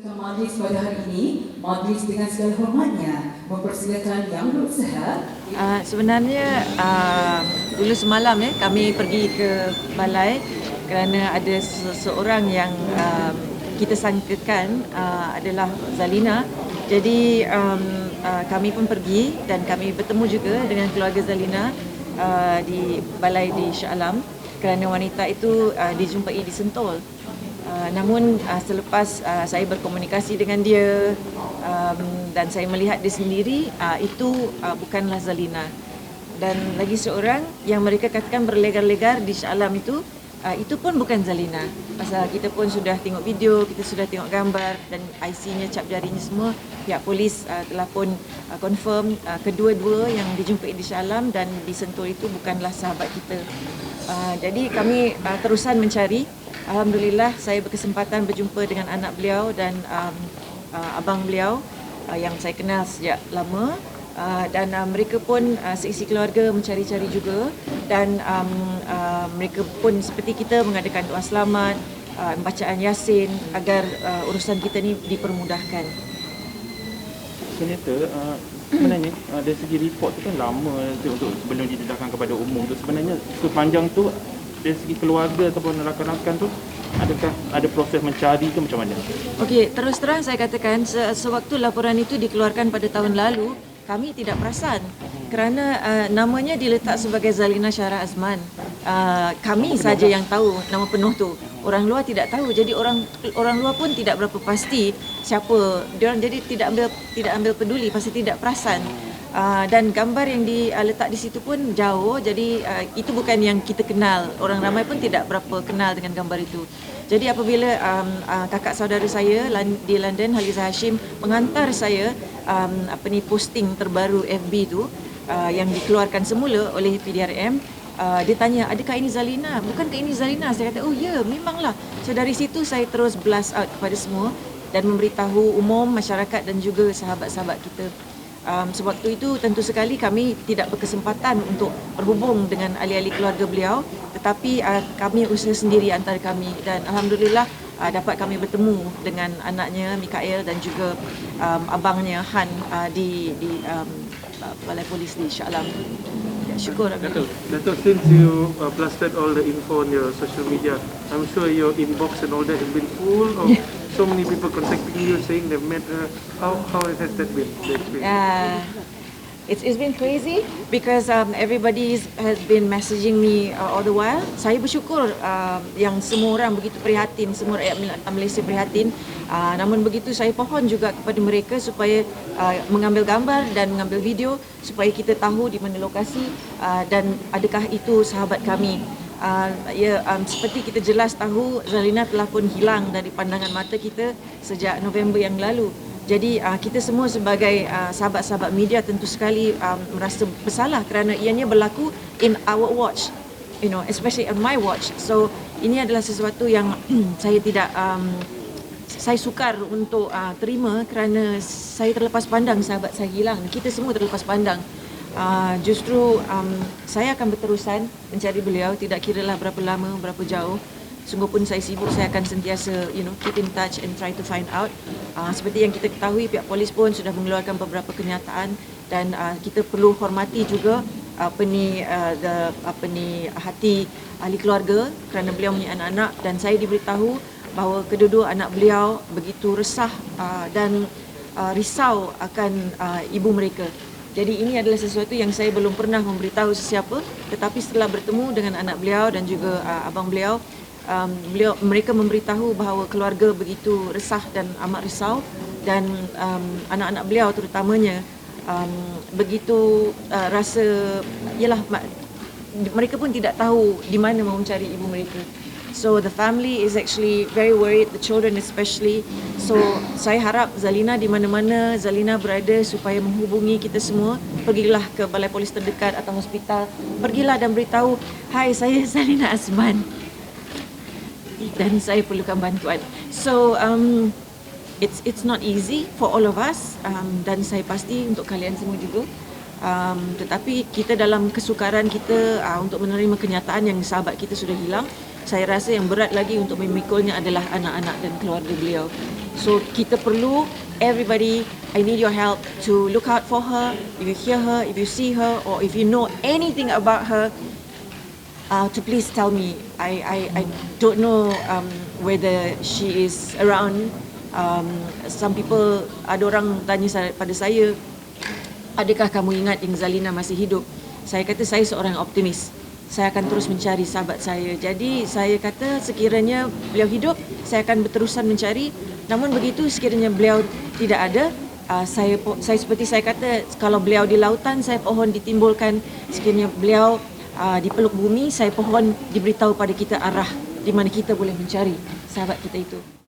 Majlis pada hari ini, majlis dengan segala hormatnya mempersilakan yang berusaha. Sebenarnya dulu semalam kami pergi ke balai kerana ada seseorang yang kita sangkakan adalah Zalina. Jadi kami pun pergi dan kami bertemu juga dengan keluarga Zalina di balai di Shah Alam kerana wanita itu dijumpai di Sentul. Namun selepas saya berkomunikasi dengan dia dan saya melihat dia sendiri, itu bukanlah Zalina. Dan lagi seorang yang mereka katakan berlegar-legar di Shah Alam itu pun bukan Zalina. Pasal kita pun sudah tengok video, kita sudah tengok gambar dan IC-nya, cap jarinya semua. Pihak polis telah pun confirm kedua-dua yang dijumpai di Shah Alam dan di Sentul itu bukanlah sahabat kita. Jadi kami terusan mencari. Alhamdulillah saya berkesempatan berjumpa dengan anak beliau dan abang beliau yang saya kenal sejak lama, dan mereka pun seisi keluarga mencari-cari juga, dan mereka pun seperti kita mengadakan doa selamat, bacaan Yasin agar urusan kita ni dipermudahkan. Sebenarnya dari segi report tu kan lama untuk sebelum didedahkan kepada umum tu. Sebenarnya sepanjang tu dari segi keluarga ataupun rakan-rakan tu, adakah ada proses mencari ke macam mana? Okey, terus terang saya katakan sewaktu laporan itu dikeluarkan pada tahun lalu, kami tidak perasan kerana namanya diletak sebagai Zalina Syarah Azman. Kami saja yang tahu nama penuh tu. Orang luar tidak tahu. Jadi orang luar pun tidak berapa pasti siapa diorang, jadi tidak ambil peduli, pasti tidak perasan. Dan gambar yang diletak di situ pun jauh, jadi itu bukan yang kita kenal. Orang ramai pun tidak berapa kenal dengan gambar itu. Jadi apabila kakak saudara saya di London, Haliza Hashim, mengantar saya posting terbaru FB tu yang dikeluarkan semula oleh PDRM, dia tanya, adakah ini Zalina? Bukankah ini Zalina? Saya kata, oh ya, memanglah. So dari situ saya terus blast out kepada semua dan memberitahu umum, masyarakat dan juga sahabat-sahabat kita. Sewaktu itu tentu sekali kami tidak berkesempatan untuk berhubung dengan ahli-ahli keluarga beliau, tetapi kami usaha sendiri antara kami, dan alhamdulillah dapat kami bertemu dengan anaknya Mikael dan juga abangnya Han di balai polis di Shah Alam. Ya, syukur. Dato', since you blasted all the info on your social media, I'm sure your inbox and all that has been full of so many people contacting you saying they've met her. How has that been? It's been crazy because everybody has been messaging me all the while. Saya bersyukur yang semua orang begitu prihatin, semua rakyat Malaysia prihatin. Namun begitu saya pohon juga kepada mereka supaya mengambil gambar dan mengambil video supaya kita tahu di mana lokasi dan adakah itu sahabat kami. Seperti kita jelas tahu, Zalina telah pun hilang dari pandangan mata kita sejak November yang lalu. Jadi kita semua sebagai sahabat-sahabat media tentu sekali merasa bersalah kerana ianya berlaku in our watch, especially on my watch. So ini adalah sesuatu yang saya sukar untuk terima kerana saya terlepas pandang sahabat saya hilang. Kita semua terlepas pandang. Justru saya akan berterusan mencari beliau, tidak kiralah berapa lama, berapa jauh. Sungguh pun saya sibuk, saya akan sentiasa keep in touch and try to find out. Seperti yang kita ketahui, pihak polis pun sudah mengeluarkan beberapa kenyataan dan kita perlu hormati juga hati ahli keluarga kerana beliau punya anak-anak, dan saya diberitahu bahawa kedua-dua anak beliau begitu resah dan risau akan ibu mereka. Jadi ini adalah sesuatu yang saya belum pernah memberitahu sesiapa, tetapi setelah bertemu dengan anak beliau dan juga abang beliau, mereka memberitahu bahawa keluarga begitu resah dan amat risau, dan anak-anak beliau terutamanya begitu rasa mereka pun tidak tahu di mana mau mencari ibu mereka. So the family is actually very worried, the children especially. So saya harap Zalina di mana-mana Zalina berada supaya menghubungi kita semua. Pergilah ke balai polis terdekat atau hospital. Pergilah dan beritahu, hai, saya Zalina Azman dan saya perlukan bantuan. So it's not easy for all of us, dan saya pasti untuk kalian semua juga. Tetapi kita dalam kesukaran kita untuk menerima kenyataan yang sahabat kita sudah hilang, saya rasa yang berat lagi untuk memikulnya adalah anak-anak dan keluarga beliau. So kita perlu, everybody, I need your help to look out for her. If you hear her, if you see her, or if you know anything about her, to please tell me. I don't know whether she is around. Some people, ada orang tanya pada saya, adakah kamu ingat yang Zalina masih hidup? Saya kata saya seorang optimis. Saya akan terus mencari sahabat saya. Jadi saya kata sekiranya beliau hidup, saya akan berterusan mencari. Namun begitu sekiranya beliau tidak ada, saya seperti saya kata, kalau beliau di lautan, saya pohon ditimbulkan. Sekiranya beliau di peluk bumi, saya pohon diberitahu pada kita arah di mana kita boleh mencari sahabat kita itu.